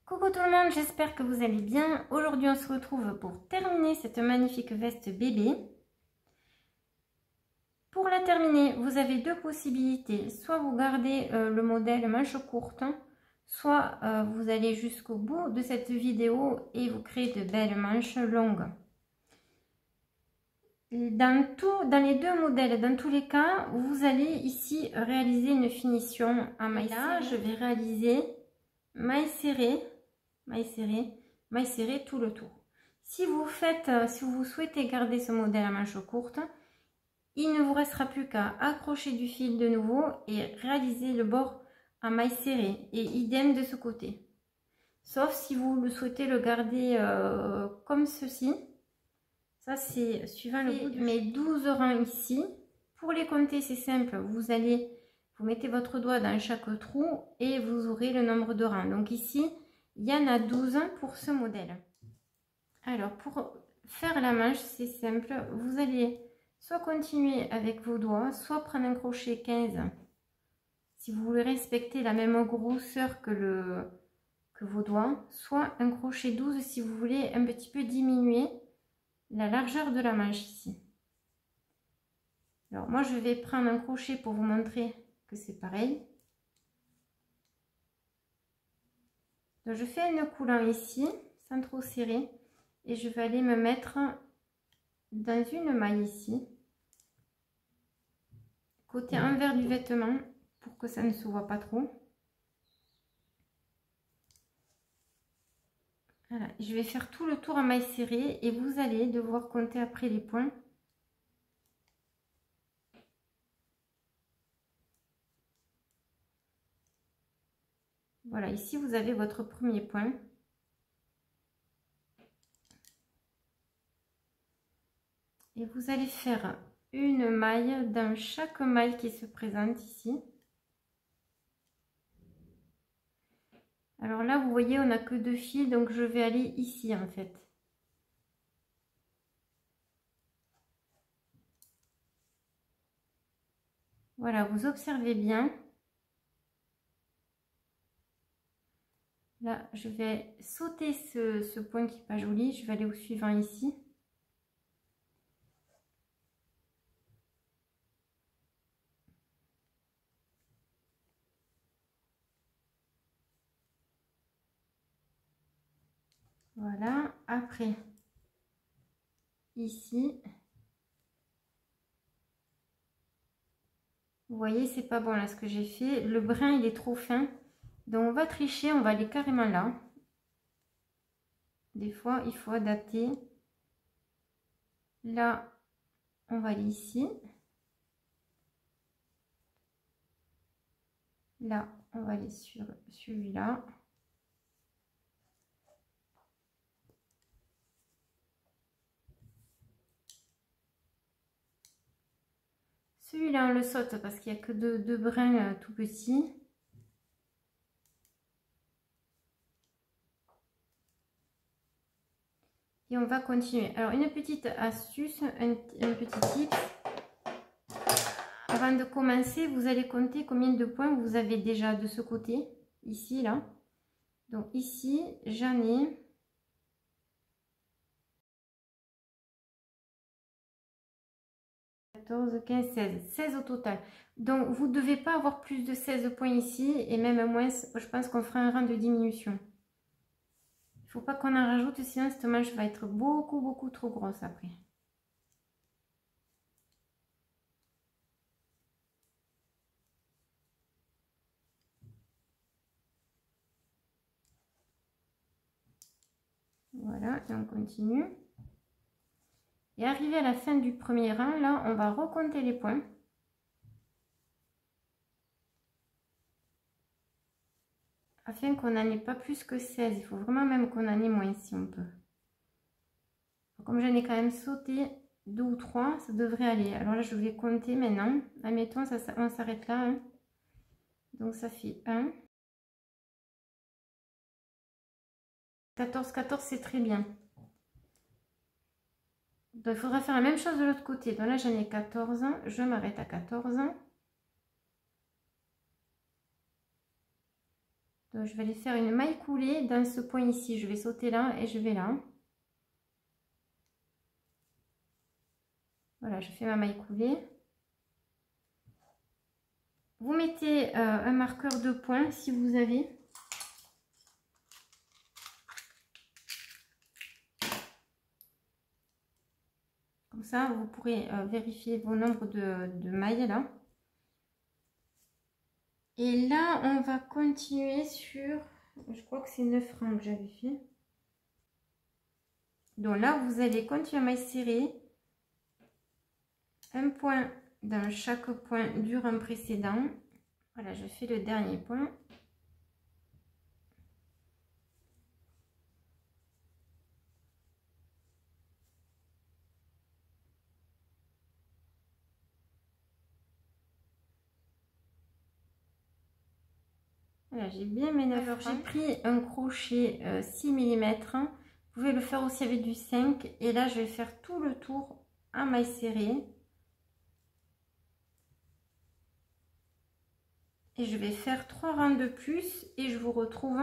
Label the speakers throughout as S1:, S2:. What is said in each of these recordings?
S1: Coucou tout le monde, j'espère que vous allez bien. Aujourd'hui on se retrouve pour terminer cette magnifique veste bébé. Pour la terminer, vous avez deux possibilités. Soit vous gardez le modèle manche courte, soit vous allez jusqu'au bout de cette vidéo et vous créez de belles manches longues. Dans les deux modèles, dans tous les cas, vous allez ici réaliser une finition en maille serrée. Là, je vais réaliser maille serrée tout le tour. Si vous souhaitez garder ce modèle à manches courtes, il ne vous restera plus qu'à accrocher du fil de nouveau et réaliser le bord en maille serrée, et idem de ce côté. Sauf si vous le souhaitez le garder comme ceci. Ça c'est suivant le bout de mes 12 rangs ici. Pour les compter, c'est simple, vous mettez votre doigt dans chaque trou et vous aurez le nombre de rangs. Donc ici, il y en a 12 pour ce modèle. Alors pour faire la manche, c'est simple, vous allez soit continuer avec vos doigts, soit prendre un crochet 15 si vous voulez respecter la même grosseur que vos doigts, soit un crochet 12 si vous voulez un petit peu diminuer la largeur de la manche ici. Alors moi je vais prendre un crochet pour vous montrer que c'est pareil. Donc je fais un nœud coulant ici sans trop serrer et je vais aller me mettre dans une maille ici, côté envers du vêtement, pour que ça ne se voit pas trop. Voilà, je vais faire tout le tour en maille serrée et vous allez devoir compter après les points. Voilà, ici vous avez votre premier point. Et vous allez faire une maille dans chaque maille qui se présente ici. Alors là, vous voyez, on n'a que 2 fils, donc je vais aller ici en fait. Voilà, vous observez bien. Là, je vais sauter ce point qui n'est pas joli. Je vais aller au suivant ici. Voilà, après, ici. Vous voyez, c'est pas bon là ce que j'ai fait. Le brin, il est trop fin. Donc, on va tricher, on va aller carrément là. Des fois, il faut adapter. Là, on va aller ici. Là, on va aller sur celui-là. Celui-là, on le saute parce qu'il n'y a que deux brins tout petits. Et on va continuer. Alors, une petite astuce, un petit tip. Avant de commencer, vous allez compter combien de points vous avez déjà de ce côté. Ici, là. Donc, ici, j'en ai... 14, 15, 16. 16 au total. Donc, vous ne devez pas avoir plus de 16 points ici. Et même moins, je pense qu'on fera un rang de diminution. Il ne faut pas qu'on en rajoute, sinon cette manche va être beaucoup trop grosse après. Voilà, et on continue. Et arrivé à la fin du premier rang, là, on va recompter les points. Afin qu'on n'en ait pas plus que 16. Il faut vraiment même qu'on en ait moins si on peut. Comme j'en ai quand même sauté 2 ou 3, ça devrait aller. Alors là, je vais compter maintenant. Admettons, on s'arrête là. Hein. Donc ça fait 1. 14, 14, c'est très bien. Donc, il faudra faire la même chose de l'autre côté. Donc là, j'en ai 14. Je m'arrête à 14. Donc je vais aller faire une maille coulée dans ce point ici. Je vais sauter là et je vais là. Voilà, je fais ma maille coulée. Vous mettez un marqueur de point si vous avez. Comme ça, vous pourrez vérifier vos nombres de mailles là. Et là, on va continuer sur, je crois que c'est 9 rangs que j'avais fait. Donc là, vous allez continuer à maille serrée. Un point dans chaque point du rang précédent. Voilà, je fais le dernier point. Voilà, j'ai bien mes 9 rangs. J'ai pris un crochet 6 mm. Vous pouvez le faire aussi avec du 5. Et là, je vais faire tout le tour en maille serrée. Et je vais faire 3 rangs de plus et je vous retrouve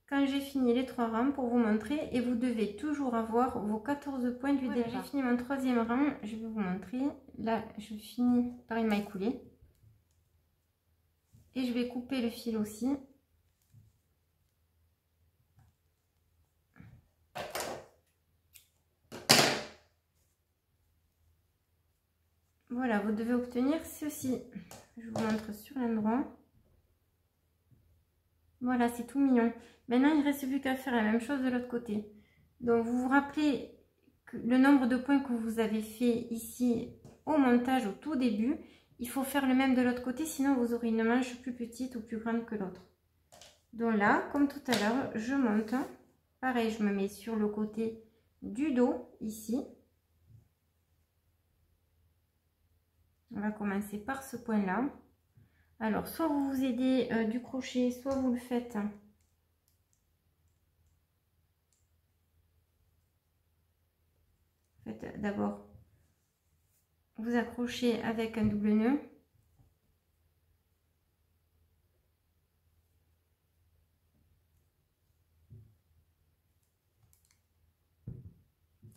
S1: quand j'ai fini les 3 rangs pour vous montrer. Et vous devez toujours avoir vos 14 points du départ. J'ai fini mon 3e rang, je vais vous montrer. Là, je finis par une maille coulée. Et je vais couper le fil aussi. Voilà, vous devez obtenir ceci. Je vous montre sur l'endroit. Voilà, c'est tout mignon. Maintenant, il ne reste plus qu'à faire la même chose de l'autre côté. Donc, vous vous rappelez que le nombre de points que vous avez fait ici au montage, au tout début. Il faut faire le même de l'autre côté, sinon vous aurez une manche plus petite ou plus grande que l'autre. Donc là, comme tout à l'heure, je monte. Pareil, je me mets sur le côté du dos, ici. On va commencer par ce point-là. Alors, soit vous vous aidez du crochet, soit vous le faites. Faites d'abord, vous accrochez avec un double nœud.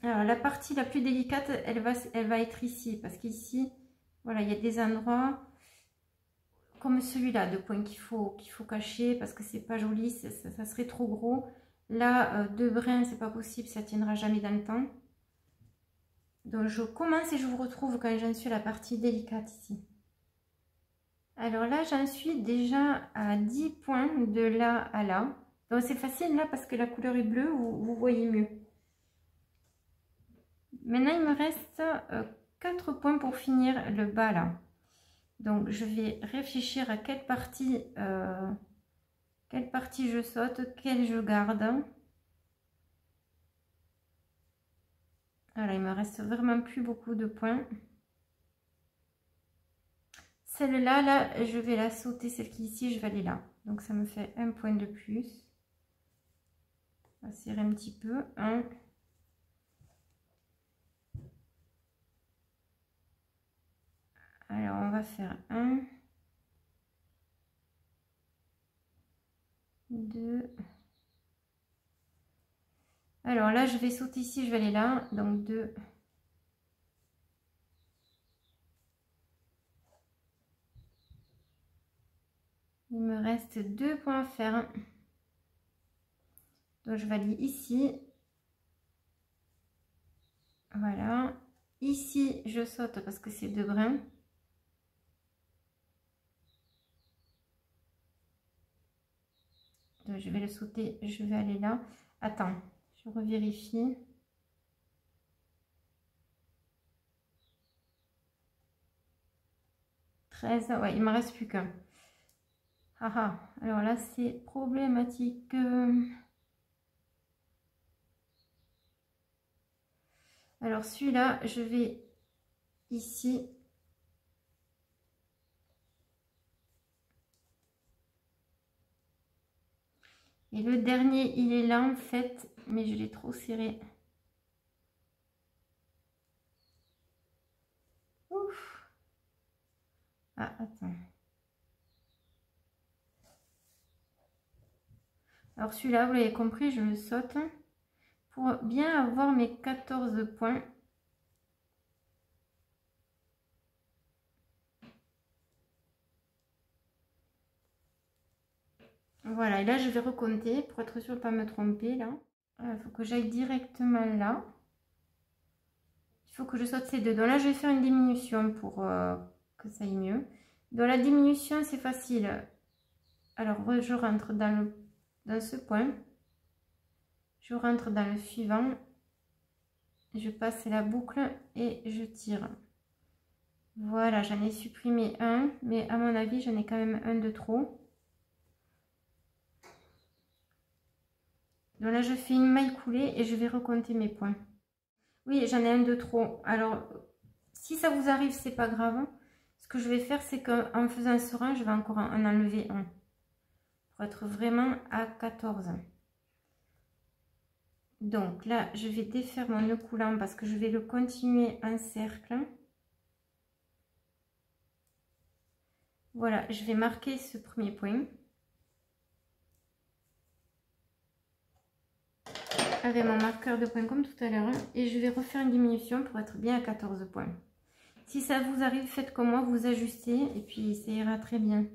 S1: Alors, la partie la plus délicate, elle va être ici, parce qu'ici, voilà, il y a des endroits comme celui-là de points qu'il faut cacher parce que c'est pas joli, ça serait trop gros. Là, de brin, c'est pas possible, ça tiendra jamais dans le temps. Donc je commence et je vous retrouve quand j'en suis à la partie délicate ici. Alors là, j'en suis déjà à 10 points de là à là. Donc c'est facile là parce que la couleur est bleue, vous voyez mieux. Maintenant, il me reste 4 points pour finir le bas là. Donc je vais réfléchir à quelle partie je saute, quelle je garde. Voilà, il me reste vraiment plus beaucoup de points. Celle-là, là, je vais la sauter, celle qui est ici, je vais aller là. Donc ça me fait un point de plus. On va serrer un petit peu. 1. Alors on va faire 1, 2. Alors là, je vais sauter ici, je vais aller là. Donc 2. Il me reste 2 points à faire. Donc je vais aller ici. Voilà. Ici, je saute parce que c'est 2 brins. Donc je vais le sauter, je vais aller là. Attends, je revérifie. Ouais, il me reste plus qu'un. Ah ah, alors là c'est problématique. Alors celui-là, je vais ici. Et le dernier, il est là en fait, mais je l'ai trop serré. Ouf. Ah, attends. Alors celui-là, vous l'avez compris, je le saute pour bien avoir mes 14 points. Voilà, et là je vais recompter pour être sûr de ne pas me tromper là. Il faut que j'aille directement là. Il faut que je saute ces deux. Donc là je vais faire une diminution pour que ça aille mieux. Dans la diminution c'est facile. Alors je rentre dans ce point. Je rentre dans le suivant. Je passe la boucle et je tire. Voilà, j'en ai supprimé un, mais à mon avis j'en ai quand même un de trop. Donc là je fais une maille coulée et je vais recompter mes points. Oui, j'en ai un de trop. Alors si ça vous arrive, c'est pas grave. Ce que je vais faire, c'est qu'en faisant ce rang, je vais encore en enlever un pour être vraiment à 14. Donc là je vais défaire mon nœud coulant parce que je vais le continuer en cercle. Voilà, je vais marquer ce premier point avec mon marqueur de points comme tout à l'heure et je vais refaire une diminution pour être bien à 14 points. Si ça vous arrive, faites comme moi, vous ajustez et puis ça ira très bien.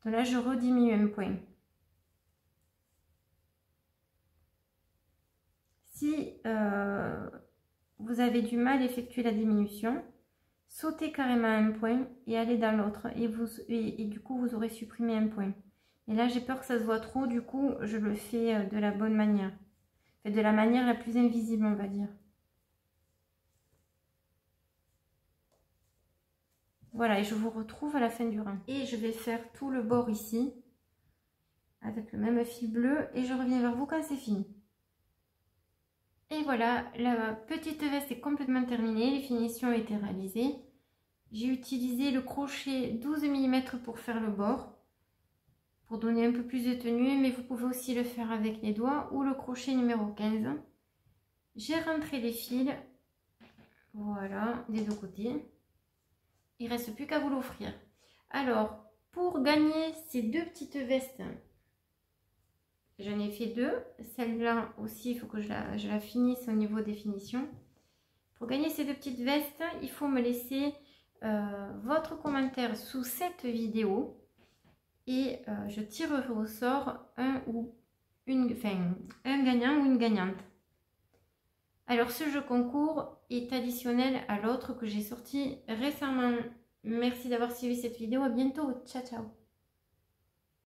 S1: Donc là je rediminue un point. Si vous avez du mal à effectuer la diminution, sautez carrément un point et allez dans l'autre et du coup vous aurez supprimé un point. Et là j'ai peur que ça se voit trop, du coup je le fais de la bonne manière, de la manière la plus invisible on va dire. Voilà, et je vous retrouve à la fin du rang. Et je vais faire tout le bord ici avec le même fil bleu et je reviens vers vous quand c'est fini. Et voilà, la petite veste est complètement terminée, les finitions ont été réalisées. J'ai utilisé le crochet 12 mm pour faire le bord, pour donner un peu plus de tenue, mais vous pouvez aussi le faire avec les doigts ou le crochet numéro 15. J'ai rentré les fils, voilà, des deux côtés. Il ne reste plus qu'à vous l'offrir. Alors, pour gagner ces deux petites vestes, j'en ai fait deux. Celle-là aussi, il faut que je la finisse au niveau des finitions. Pour gagner ces deux petites vestes, il faut me laisser votre commentaire sous cette vidéo. Et je tirerai au sort un gagnant ou une gagnante. Alors ce jeu concours est additionnel à l'autre que j'ai sorti récemment. Merci d'avoir suivi cette vidéo. À bientôt. Ciao, ciao.